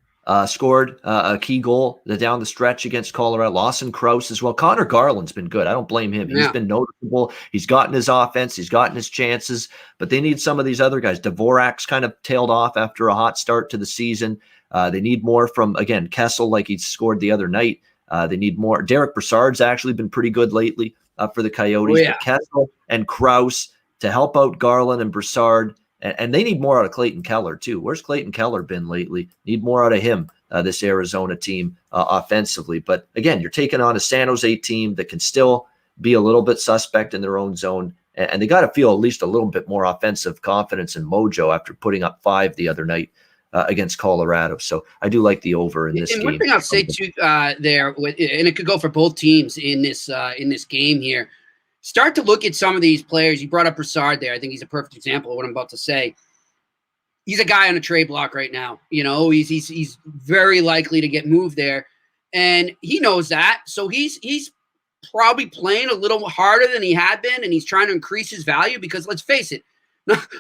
scored a key goal down the stretch against Colorado. Lawson Krause as well. Connor Garland's been good. I don't blame him. He's been noticeable. He's gotten his offense. He's gotten his chances. But they need some of these other guys. Dvorak's kind of tailed off after a hot start to the season. They need more from, again, Kessel, like he scored the other night. They need more. Derek Brassard's actually been pretty good lately for the Coyotes. But Kessel and Krause to help out Garland and Brassard. And they need more out of Clayton Keller, too. Where's Clayton Keller been lately? Need more out of him, this Arizona team, offensively. But, again, you're taking on a San Jose team that can still be a little bit suspect in their own zone. And they got to feel at least a little bit more offensive confidence and mojo after putting up 5 the other night against Colorado. So I do like the over in this game. One thing I'll say, too, there, and it could go for both teams in this game here. Start to look at some of these players. You brought up Brassard there. I think he's a perfect example of what I'm about to say. He's a guy on a trade block right now. He's very likely to get moved there, and he knows that. So he's probably playing a little harder than he had been, and he's trying to increase his value because, let's face it,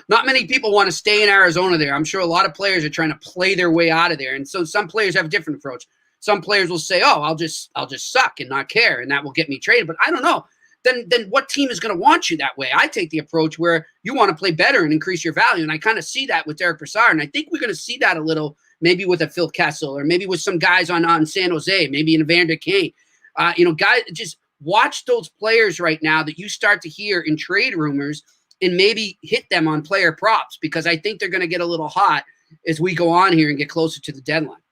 not many people want to stay in Arizona there. I'm sure a lot of players are trying to play their way out of there, and so some players have a different approach. Some players will say, "Oh, I'll just suck and not care, and that will get me traded." But I don't know. Then what team is going to want you that way? I take the approach where you want to play better and increase your value. And I kind of see that with Derek Brassard. And I think we're going to see that a little, maybe with a Phil Kessel or maybe with some guys on San Jose, maybe in Evander Kane. Guys, just watch those players right now that you start to hear in trade rumors and maybe hit them on player props, because I think they're going to get a little hot as we go on here and get closer to the deadline.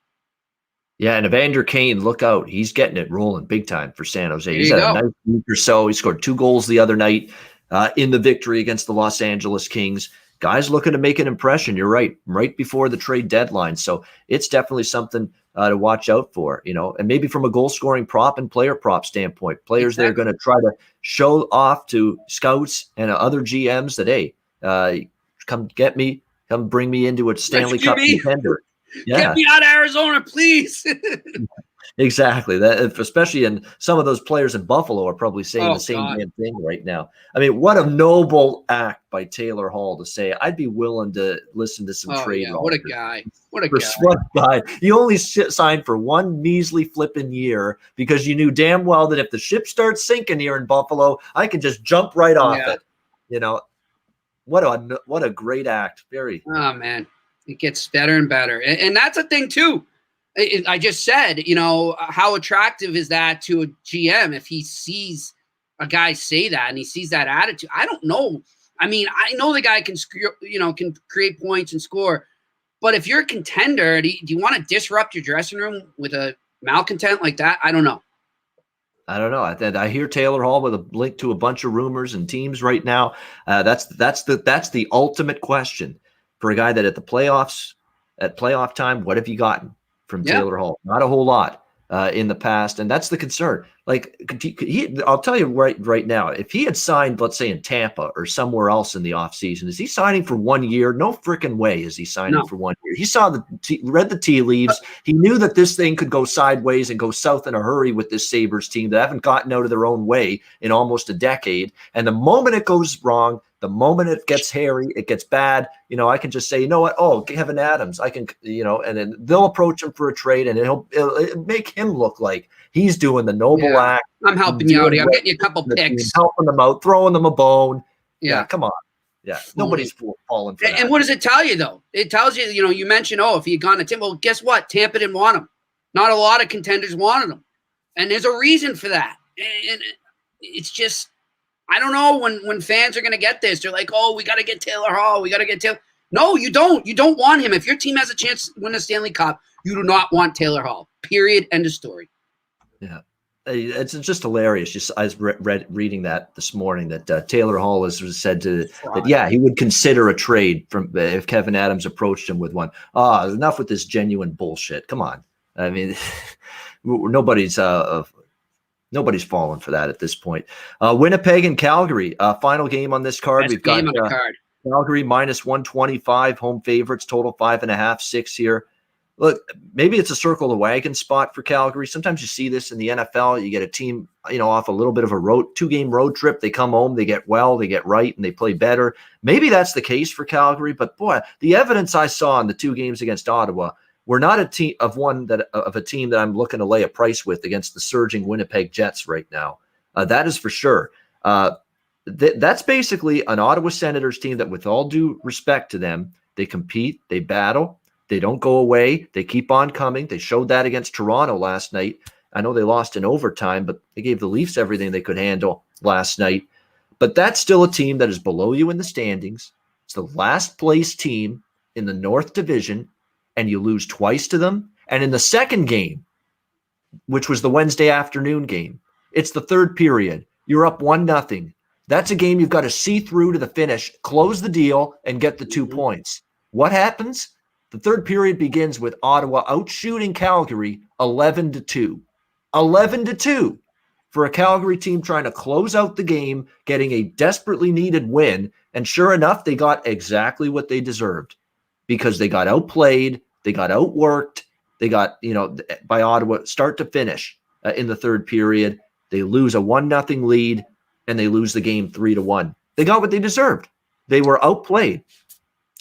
Yeah, and Evander Kane, look out. He's getting it rolling big time for San Jose. He's had a nice week or so. He scored 2 goals the other night in the victory against the Los Angeles Kings. Guys looking to make an impression. You're right before the trade deadline. So it's definitely something to watch out for, and maybe from a goal-scoring prop and player prop standpoint, players that are going to try to show off to scouts and other GMs that, hey, come get me, come bring me into a Stanley Cup contender. Yeah. Get me out of Arizona, please. Exactly. That, especially in some of those players in Buffalo are probably saying the same damn thing right now. I mean, what a noble act by Taylor Hall to say, I'd be willing to listen to some trade. What a guy. What a guy. You only signed for 1 measly flipping year because you knew damn well that if the ship starts sinking here in Buffalo, I can just jump right off it. What a great act. Very. Oh, man. It gets better and better. And that's a thing, too. I just said, how attractive is that to a GM if he sees a guy say that and he sees that attitude? I don't know. I mean, I know the guy can create points and score. But if you're a contender, do you want to disrupt your dressing room with a malcontent like that? I don't know. I hear Taylor Hall with a link to a bunch of rumors and teams right now. That's the ultimate question. For a guy that at playoff time, what have you gotten from Taylor Hall? Not a whole lot in the past, and that's the concern. Like I'll tell you right now, if he had signed, let's say in Tampa or somewhere else in the offseason, is he signing for 1 year? No freaking way is he signing for 1 year. He read the tea leaves. He knew that this thing could go sideways and go south in a hurry with this Sabres team that haven't gotten out of their own way in almost a decade. And the moment it goes wrong, the moment it gets hairy, it gets bad, I can just say, you know what? Oh, Kevin Adams, I can, and then they'll approach him for a trade and it'll make him look like he's doing the noble act. I'm helping you out here. I'm getting you a couple picks. Helping them out, throwing them a bone. Yeah, come on. Yeah, nobody's falling for that. And what does it tell you, though? It tells you, you mentioned, if he had gone to Tampa. Well, guess what? Tampa didn't want him. Not a lot of contenders wanted him. And there's a reason for that. And it's just, I don't know when fans are going to get this. They're like, we got to get Taylor Hall. We got to get Taylor. No, you don't. You don't want him. If your team has a chance to win a Stanley Cup, You do not want Taylor Hall. Period. End of story. Yeah. It's just hilarious. I was reading that this morning that Taylor Hall was said that he would consider a trade from if Kevin Adams approached him with one. Enough with this genuine bullshit. Come on. I mean, nobody's falling for that at this point. Winnipeg and Calgary, final game on this card. We've got Calgary minus 125, home favorites, total 5.5, 6 here. Look, maybe it's a circle the wagon spot for Calgary. Sometimes you see this in the NFL. You get a team, off a little bit of a 2-game road trip. They come home, they get well, they get right, and they play better. Maybe that's the case for Calgary. But boy, the evidence I saw in the 2 games against Ottawa were not a team of a team that I'm looking to lay a price with against the surging Winnipeg Jets right now. That is for sure. That's basically an Ottawa Senators team that, with all due respect to them, they compete, they battle. They don't go away. They keep on coming. They showed that against Toronto last night. I know they lost in overtime, but they gave the Leafs everything they could handle last night. But that's still a team that is below you in the standings. It's the last place team in the North Division, and you lose twice to them. And in the second game, which was the Wednesday afternoon game, it's the third period. You're up 1-0. That's a game you've got to see through to the finish, close the deal, and get the 2 points. What happens? The third period begins with Ottawa outshooting Calgary 11-2. 11-2 for a Calgary team trying to close out the game, getting a desperately needed win. And sure enough, they got exactly what they deserved because they got outplayed, they got outworked, they got, by Ottawa start to finish in the third period. They lose a 1-0 lead and they lose the game 3-1. They got what they deserved. They were outplayed.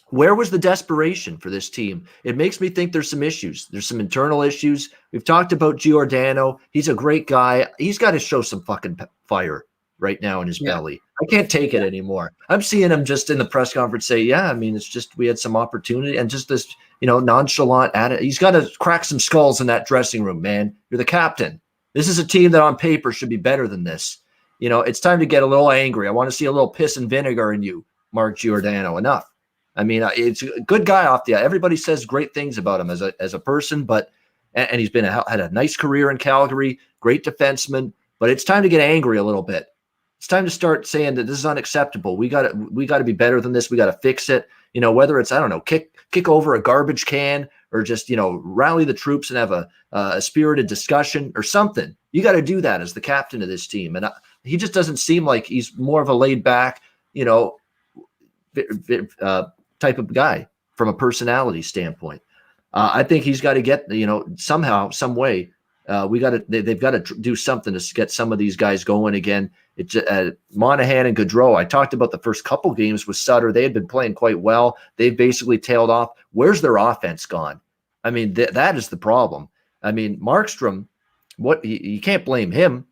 Where was the desperation for this team? It makes me think there's some issues. There's some internal issues. We've talked about Giordano. He's a great guy. He's got to show some fucking fire right now in his belly. I can't take it anymore. I'm seeing him just in the press conference say, it's just we had some opportunity and just this, nonchalant attitude. He's got to crack some skulls in that dressing room, man. You're the captain. This is a team that on paper should be better than this. It's time to get a little angry. I want to see a little piss and vinegar in you, Mark Giordano. Enough. I mean, it's a good guy off the. Everybody says great things about him as a person, and he's had a nice career in Calgary, great defenseman. But it's time to get angry a little bit. It's time to start saying that this is unacceptable. We got to be better than this. We got to fix it. Whether it's kick over a garbage can or just rally the troops and have a spirited discussion or something. You got to do that as the captain of this team, and he just doesn't seem like he's more of a laid back, type of guy from a personality standpoint. I think he's got to get, somehow, some way. They've got to do something to get some of these guys going again. It's Monahan and Gaudreau. I talked about the first couple games with Sutter. They had been playing quite well. They've basically tailed off. Where's their offense gone? I mean, that is the problem. I mean, Markstrom, you can't blame him.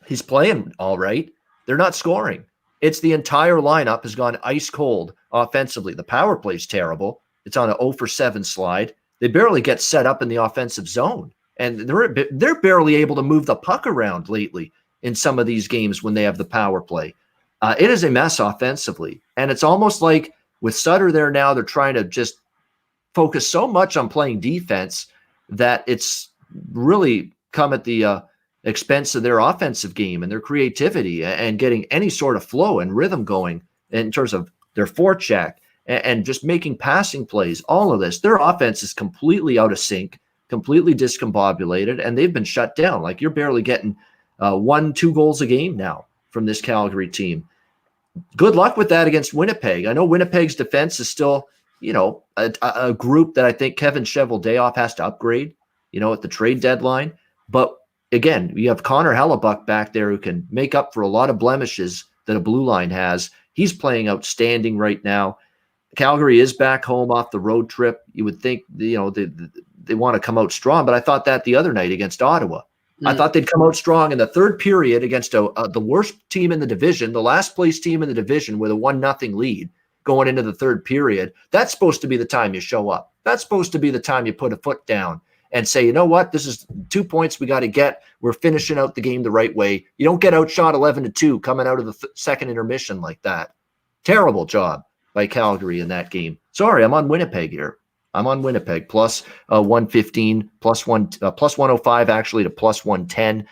He's playing all right. They're not scoring. It's the entire lineup has gone ice cold offensively. The power play's terrible. It's on an 0-for-7 slide. They barely get set up in the offensive zone. And they're barely able to move the puck around lately in some of these games when they have the power play. It is a mess offensively. And it's almost like with Sutter there now, they're trying to just focus so much on playing defense that it's really come at the expense of their offensive game and their creativity and getting any sort of flow and rhythm going in terms of their forecheck and just making passing plays. All of this, their offense is completely out of sync, completely discombobulated, and they've been shut down. Like you're barely getting 1-2 goals a game now from this Calgary team. Good luck with that against Winnipeg. I know Winnipeg's defense is still, a group that I think Kevin Cheveldayoff has to upgrade, at the trade deadline. But again, you have Connor Hellebuck back there who can make up for a lot of blemishes that a blue line has. He's playing outstanding right now. Calgary is back home off the road trip. You would think, they want to come out strong, but I thought that the other night against Ottawa. I thought they'd come out strong in the third period against the worst team in the division, the last place team in the division with a 1-0 lead going into the third period. That's supposed to be the time you show up. That's supposed to be the time you put a foot down and say, you know what, this is 2 points we got to get. We're finishing out the game the right way. You don't get outshot 11-2 coming out of the second intermission like that. Terrible job by Calgary in that game. Sorry, I'm on Winnipeg here. I'm on Winnipeg plus 115, plus 105 actually to plus 110.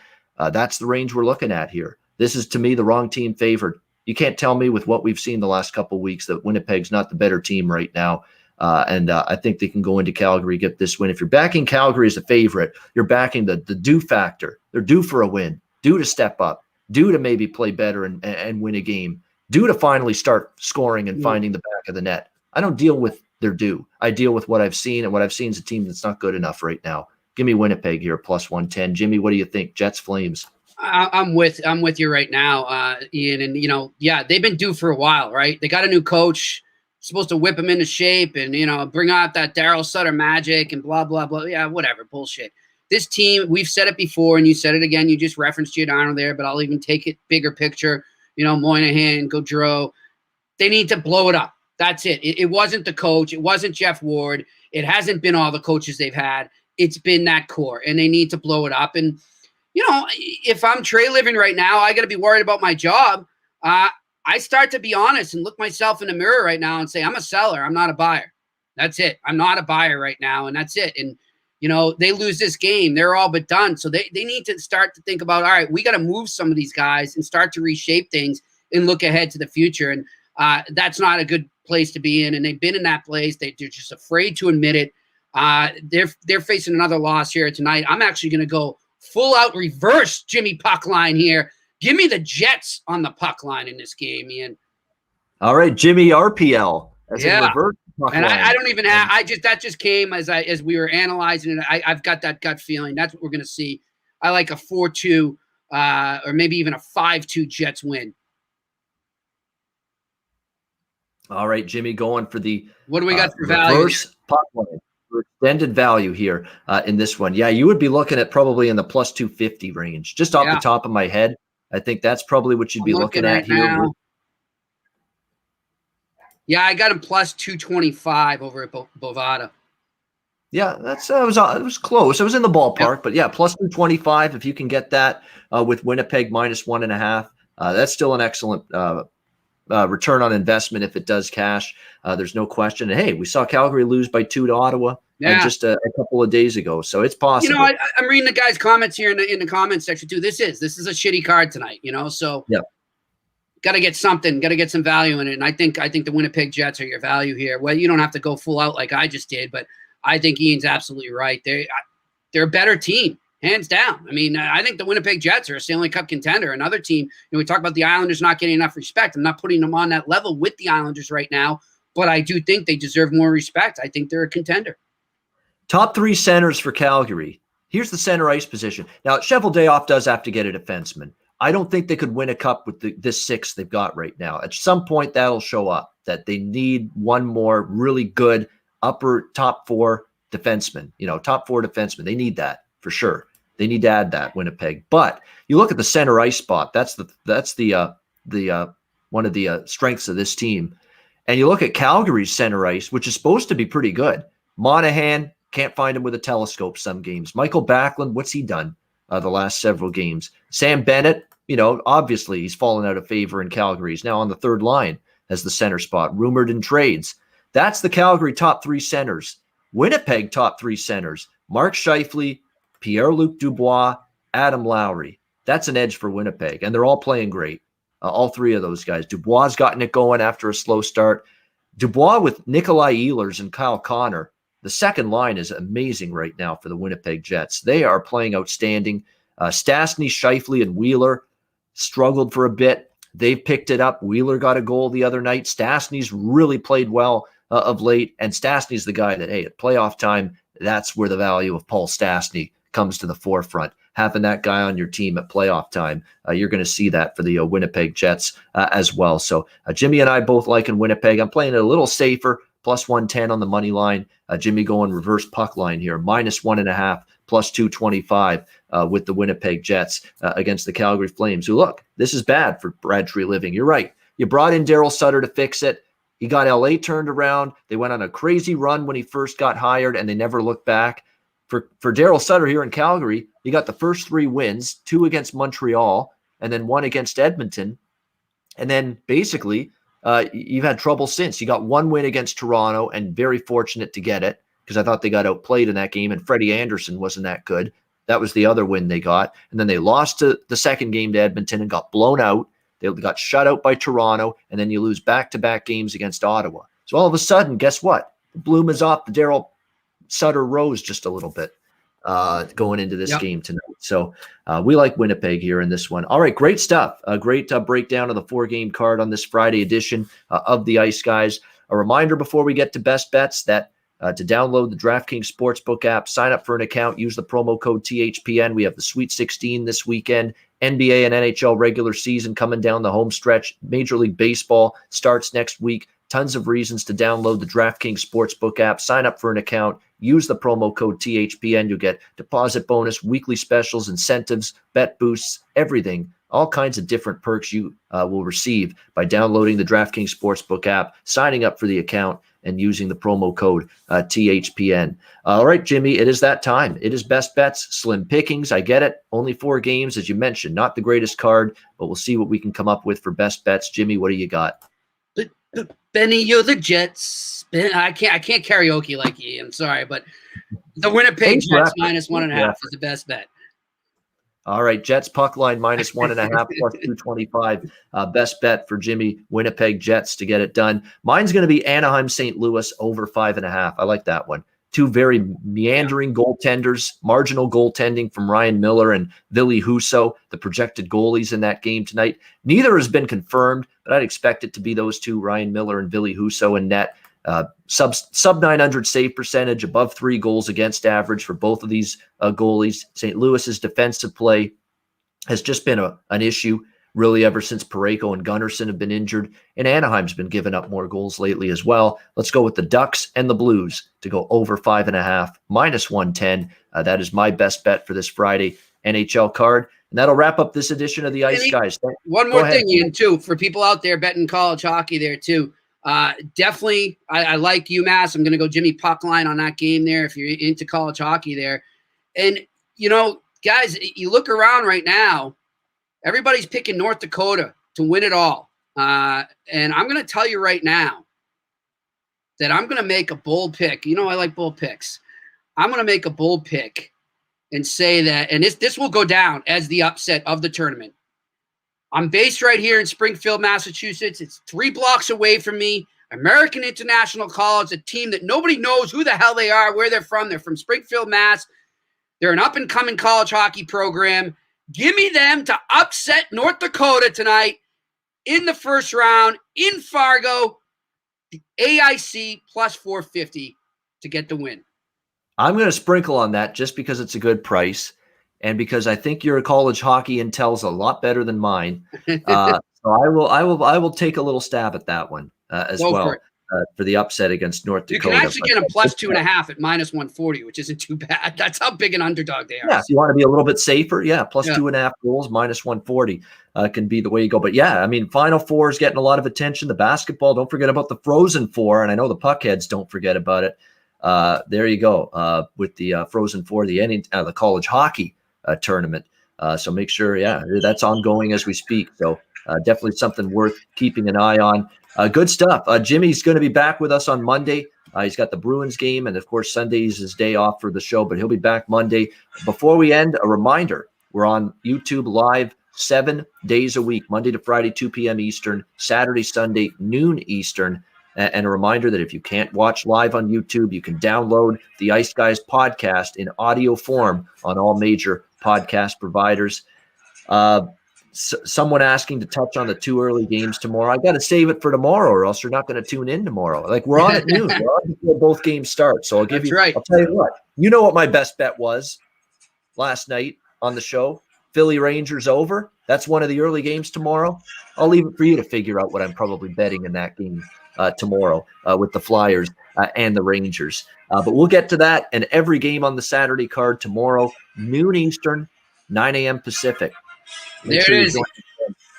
That's the range we're looking at here. This is, to me, the wrong team favored. You can't tell me with what we've seen the last couple of weeks that Winnipeg's not the better team right now. And I think they can go into Calgary, get this win. If you're backing Calgary as a favorite, you're backing the due factor. They're due for a win, due to step up, due to maybe play better and win a game, due to finally start scoring and finding the back of the net. I don't deal with their due. I deal with what I've seen, and what I've seen is a team that's not good enough right now. Give me Winnipeg here, plus 110. Jimmy, what do you think? Jets, Flames. I'm with you right now, Ian. And, they've been due for a while, right? They got a new coach, supposed to whip them into shape and, bring out that Daryl Sutter magic and blah, blah, blah. Yeah, whatever, bullshit. This team, we've said it before, and you said it again. You just referenced Giordano there, but I'll even take it bigger picture. Moynihan, Gaudreau. They need to blow it up. That's it. It wasn't the coach. It wasn't Jeff Ward. It hasn't been all the coaches they've had. It's been that core, and they need to blow it up. And, if I'm Trey Living right now, I got to be worried about my job. I start to be honest and look myself in the mirror right now and say, I'm a seller. I'm not a buyer. That's it. I'm not a buyer right now, and that's it. And, they lose this game. They're all but done. So they need to start to think about, all right, we got to move some of these guys and start to reshape things and look ahead to the future. And that's not a good place to be in. And they've been in that place. They're just afraid to admit it. They're facing another loss here tonight. I'm actually going to go full out reverse Jimmy puck line here. Give me the Jets on the puck line in this game, Ian. All right, Jimmy RPL. Yeah. And I don't even have. That just came as we were analyzing it. I've got that gut feeling. That's what we're going to see. I like a 4-2 or maybe even a 5-2 Jets win. All right, Jimmy, going for the what do we got for value? Reverse puck line. Extended value here in this one. Yeah, you would be looking at probably in the plus 250 range. Just off the top of my head, I think that's probably what you'd be looking at here. Now. Yeah, I got him plus 225 over at Bovada. Yeah, it was close. It was in the ballpark, but yeah, plus 225 if you can get that with Winnipeg minus 1.5. That's still an excellent return on investment if it does cash. There's no question. And hey, we saw Calgary lose by 2 to Ottawa just a couple of days ago, so it's possible. I'm reading the guys' comments here in the comments section too. This is a shitty card tonight, so yeah. Got to get something, got to get some value in it. And I think the Winnipeg Jets are your value here. Well, you don't have to go full out like I just did, but I think Ian's absolutely right. They're a better team, hands down. I mean, I think the Winnipeg Jets are a Stanley Cup contender. Another team, we talk about the Islanders not getting enough respect. I'm not putting them on that level with the Islanders right now, but I do think they deserve more respect. I think they're a contender. Top 3 centers for Calgary. Here's the center ice position. Now, Cheveldayoff does have to get a defenseman. I don't think they could win a cup with this 6 they've got right now. At some point, that'll show up, that they need one more really good upper top 4 defenseman. Top 4 defenseman. They need that for sure. They need to add that, Winnipeg. But you look at the center ice spot. That's the one of the strengths of this team. And you look at Calgary's center ice, which is supposed to be pretty good. Monahan, can't find him with a telescope some games. Michael Backlund, what's he done the last several games? Sam Bennett, obviously he's fallen out of favor in Calgary. He's now on the 3rd line as the center spot, rumored in trades. That's the Calgary top 3 centers. Winnipeg top 3 centers, Mark Scheifele, Pierre-Luc Dubois, Adam Lowry. That's an edge for Winnipeg, and they're all playing great. All 3 of those guys. Dubois has gotten it going after a slow start. Dubois with Nikolai Ehlers and Kyle Connor. The second line is amazing right now for the Winnipeg Jets. They are playing outstanding. Stastny, Scheifele, and Wheeler struggled for a bit. They've picked it up. Wheeler got a goal the other night. Stastny's really played well of late, and Stastny's the guy that, hey, at playoff time, that's where the value of Paul Stastny comes to the forefront. Having that guy on your team at playoff time, you're going to see that for the Winnipeg Jets as well. So Jimmy and I both liking Winnipeg. I'm playing it a little safer, plus 110 on the money line. Jimmy going reverse puck line here, minus 1.5, plus 225 with the Winnipeg Jets against the Calgary Flames, who, look, this is bad for Brad Treliving. You're right. You brought in Daryl Sutter to fix it. He got LA turned around. They went on a crazy run when he first got hired, and they never looked back. For Daryl Sutter here in Calgary, he got the first 3 wins, 2 against Montreal, and then 1 against Edmonton. And then basically you've had trouble since. You got 1 win against Toronto and very fortunate to get it. because I thought they got outplayed in that game, and Freddie Anderson wasn't that good. That was the other win they got. And then they lost to the second game to Edmonton and got blown out. They got shut out by Toronto, and then you lose back-to-back games against Ottawa. So all of a sudden, guess what? The bloom is off. The Daryl Sutter rose just a little bit going into this game tonight. So we like Winnipeg here in this one. All right, great stuff. A great breakdown of the 4-game card on this Friday edition of the Ice Guys. A reminder before we get to best bets that to download the DraftKings Sportsbook app, sign up for an account, use the promo code THPN. We have the Sweet 16 this weekend. NBA and NHL regular season coming down the home stretch. Major League Baseball starts next week. Tons of reasons to download the DraftKings Sportsbook app, sign up for an account, use the promo code THPN. You'll get deposit bonus, weekly specials, incentives, bet boosts, everything. All kinds of different perks you will receive by downloading the DraftKings Sportsbook app, signing up for the account, and using the promo code THPN. All right, Jimmy, it is that time. It is best bets, slim pickings. I get it. Only 4 games, as you mentioned. Not the greatest card, but we'll see what we can come up with for best bets. Jimmy, what do you got? Benny, you're the Jets. I can't karaoke like you. I'm sorry, but the Winnipeg Jets minus 1.5 is the best bet. All right, Jets puck line minus 1.5 plus 225. Best bet for Jimmy, Winnipeg Jets to get it done. Mine's going to be Anaheim St. Louis over 5.5. I like that one. 2 very meandering goaltenders, marginal goaltending from Ryan Miller and Ville Husso, the projected goalies in that game tonight. Neither has been confirmed, but I'd expect it to be those 2, Ryan Miller and Ville Husso in net. Sub 900 save percentage, above 3 goals against average for both of these goalies. St. Louis's defensive play has just been an issue really ever since Parayko and Gunnarsson have been injured, and Anaheim's been giving up more goals lately as well. Let's go with the Ducks and the Blues to go over 5.5, minus 110. That is my best bet for this Friday NHL card. And that'll wrap up this edition of the Ice Guys. One more thing, Ian, too, for people out there betting college hockey there, too. Definitely, I like UMass. I'm going to go Jimmy Puckline on that game there if you're into college hockey there. And, you know, guys, you look around right now, everybody's picking North Dakota to win it all. And I'm going to tell you right now that I'm going to make a bold pick. You know, I like bold picks. I'm going to make a bold pick and say that, and this will go down as the upset of the tournament. I'm based right here in Springfield, Massachusetts. It's 3 blocks away from me. American International College, a team that nobody knows who the hell they are, where they're from. They're from Springfield, Mass. They're an up-and-coming college hockey program. Give me them to upset North Dakota tonight in the first round in Fargo. The AIC plus 450 to get the win. I'm going to sprinkle on that just because it's a good price. And because I think your college hockey intel's a lot better than mine, so I will take a little stab at that one as well for the upset against North Dakota. You can actually get them plus 2.5 at minus 140, which isn't too bad. That's how big an underdog they are. Yeah, if you want to be a little bit safer, plus 2.5 goals, minus 140 can be the way you go. But yeah, I mean, Final Four is getting a lot of attention. The basketball, don't forget about the Frozen Four, and I know the puckheads don't forget about it. There you go with the Frozen Four, the college hockey tournament. So make sure, that's ongoing as we speak. So definitely something worth keeping an eye on. Good stuff. Jimmy's going to be back with us on Monday. He's got the Bruins game, and of course, Sunday is his day off for the show, but he'll be back Monday. Before we end, a reminder, we're on YouTube live 7 days a week, Monday to Friday, 2 p.m. Eastern, Saturday, Sunday, noon Eastern. And a reminder that if you can't watch live on YouTube, you can download the Ice Guys podcast in audio form on all major podcast providers. Someone asking to touch on the 2 early games tomorrow. I got to save it for tomorrow, or else you're not going to tune in tomorrow. Like, we're on at noon. We're on before both games start. So I'll give you. Right. I'll tell you what. You know what my best bet was last night on the show? Philly Rangers over. That's one of the early games tomorrow. I'll leave it for you to figure out what I'm probably betting in that game tomorrow with the Flyers and the Rangers. But we'll get to that and every game on the Saturday card tomorrow, noon Eastern, 9 a.m. Pacific. There it is.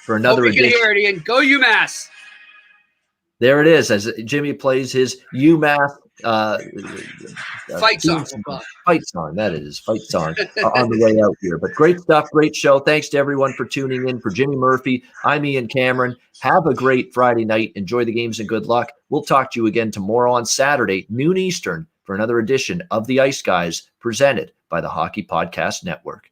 For another edition. Hear it, Ian. Go UMass. There it is, as Jimmy plays his UMass fight song. Fight song, that is. Fight song on the way out here. But great stuff, great show. Thanks to everyone for tuning in. For Jimmy Murphy, I'm Ian Cameron. Have a great Friday night. Enjoy the games and good luck. We'll talk to you again tomorrow on Saturday, noon Eastern, for another edition of the Ice Guys presented by the Hockey Podcast Network.